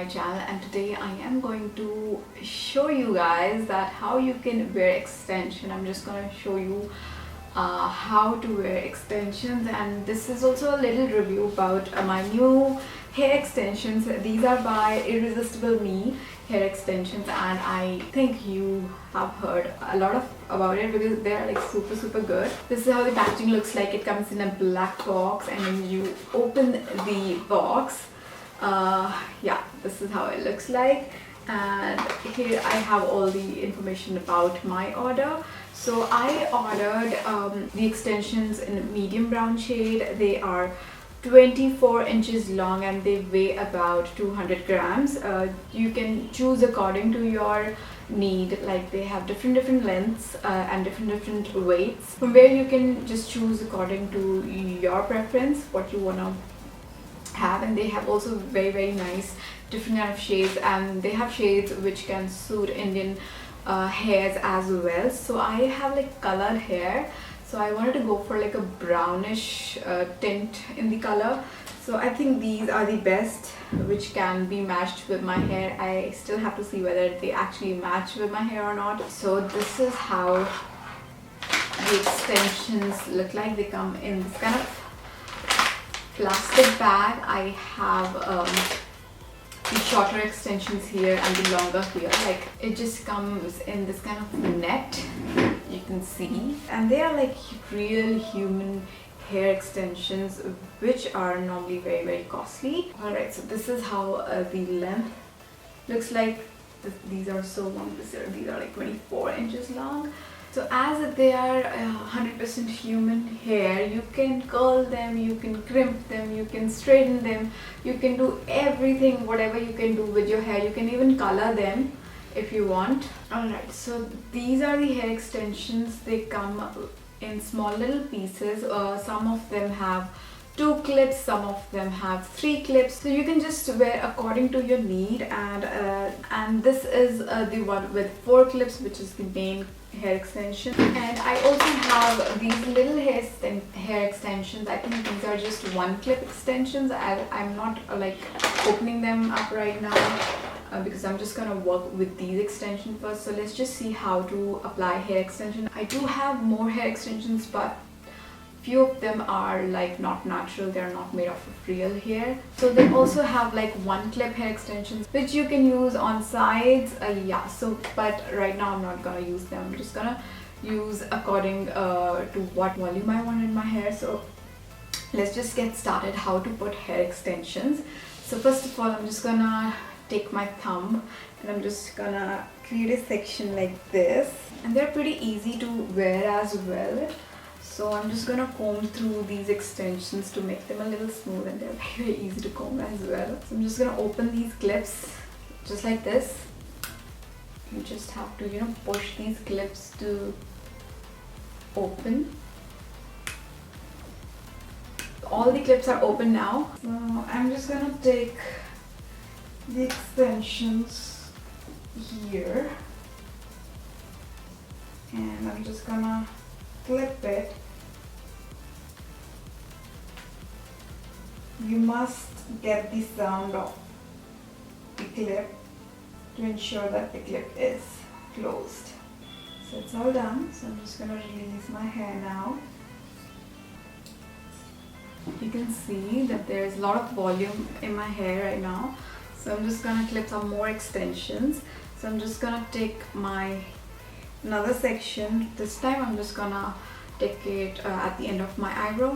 my channel, and today I am going to show you guys that how you can wear extension. I'm just going to show you how to wear extensions, and this is also a little review about my new hair extensions. These are by Irresistible hair extensions, and I think you have heard a lot about it because they are like super good. This is how the packaging looks like. It comes in a black box, and when you open the box, yeah, this is how it looks like. And here I have all the information about my order. So I ordered the extensions in a medium brown shade. They are 24 inches long and they weigh about 200 grams. You can choose according to your need. Like, they have different lengths and different weights, from where you can just choose according to your preference what you want to have. And they have also very nice different kind of shades, and they have shades which can suit Indian hairs as well. So I have like colored hair, so I wanted to go for like a brownish tint in the color. So I think these are the best which can be matched with my hair. I still have to see whether they actually match with my hair or not. So this is how the extensions look like. They come in this kind of plastic bag. I have the shorter extensions here and the longer here. Like, it just comes in this kind of net, you can see, and they are like real human hair extensions, which are normally very costly. Alright, so this is how the length looks like. These are so long. These are like 24 inches long. So as they are 100% human hair, you can curl them, you can crimp them, you can straighten them, you can do everything, whatever you can do with your hair. You can even color them if you want. Alright, so these are the hair extensions. They come in small little pieces. Some of them have 2 clips, some of them have 3 clips, so you can just wear according to your need. And this is the one with 4 clips, which is the main hair extension. And I also have these little hair extensions. I think these are just 1 clip extensions. I'm not like opening them up right now because I'm just gonna work with these extensions first. So let's just see how to apply hair extension. I do have more hair extensions, but few of them are like not natural. They're not made of real hair. So they also have like 1 clip hair extensions which you can use on sides. Yeah, so but right now I'm not gonna use them. I'm just gonna use according to what volume I want in my hair. So let's just get started how to put hair extensions. So first of all, I'm just gonna take my thumb and I'm just gonna create a section like this, and they're pretty easy to wear as well. So I'm just gonna comb through these extensions to make them a little smooth, and they're very easy to comb as well. So I'm just gonna open these clips just like this. You just have to, push these clips to open. All the clips are open now. So I'm just gonna take the extensions here, and I'm just gonna clip it. You must get the sound of the clip to ensure that the clip is closed. So it's all done. So I'm just gonna release my hair now. You can see that there's a lot of volume in my hair right now. So I'm just gonna clip some more extensions. So I'm just gonna take another section. This time I'm just gonna take it at the end of my eyebrow.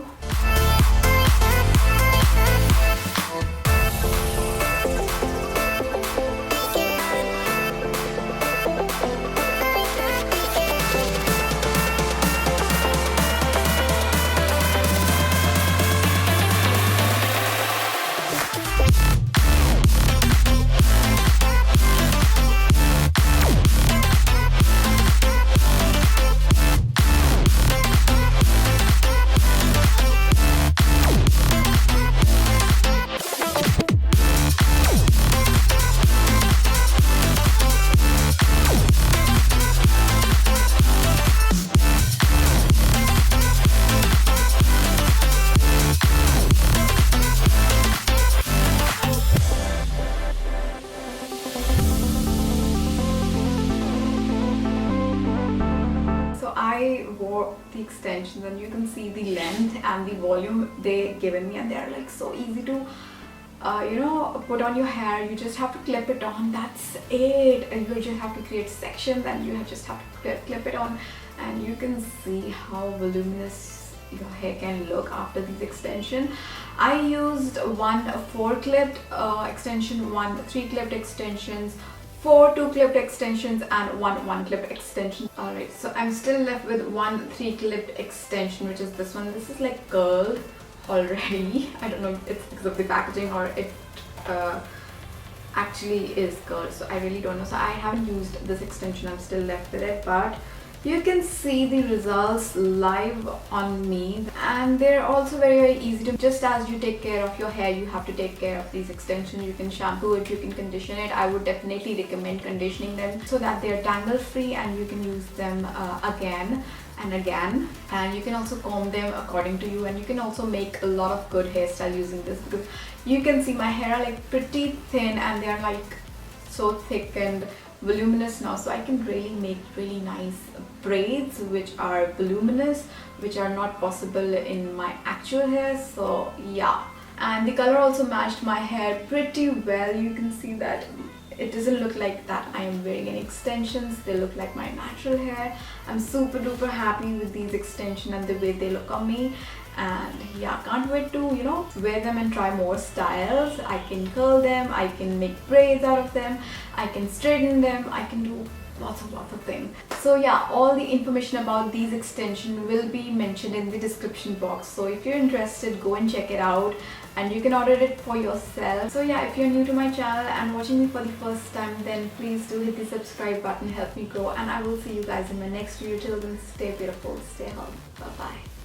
I wore the extensions, and you can see the length and the volume they given me, and they are like so easy to put on your hair. You just have to clip it on, that's it. And you just have to create sections, and you just have to clip it on, and you can see how voluminous your hair can look after these extensions. I used one 4-clipped extension, one 3-clipped extensions, 4 2-clipped extensions, and one 1-clipped extension. Alright, so I'm still left with one 3-clipped extension, which is this one. This is like curled already. I don't know if it's because of the packaging or it actually is curled, so I really don't know. So I haven't used this extension, I'm still left with it, but you can see the results live on me, and they're also very easy to, just as you take care of your hair, you have to take care of these extensions. You can shampoo it, you can condition it. I would definitely recommend conditioning them so that they're tangle free and you can use them again and again. And you can also comb them according to you, and you can also make a lot of good hairstyle using this, because you can see my hair are like pretty thin and they're like so thick and voluminous now, so I can really make really nice braids which are voluminous, which are not possible in my actual hair. So yeah, and the color also matched my hair pretty well. You can see that it doesn't look like that I am wearing any extensions, they look like my natural hair. I'm super duper happy with these extensions and the way they look on me. And yeah, can't wait to wear them and try more styles. I can curl them, I can make braids out of them, I can straighten them, I can do lots of things. So yeah, all the information about these extensions will be mentioned in the description box, so if you're interested, go and check it out and you can order it for yourself. So yeah, if you're new to my channel and watching me for the first time, then please do hit the subscribe button, help me grow, and I will see you guys in my next video. Till then, stay beautiful, stay healthy, bye bye.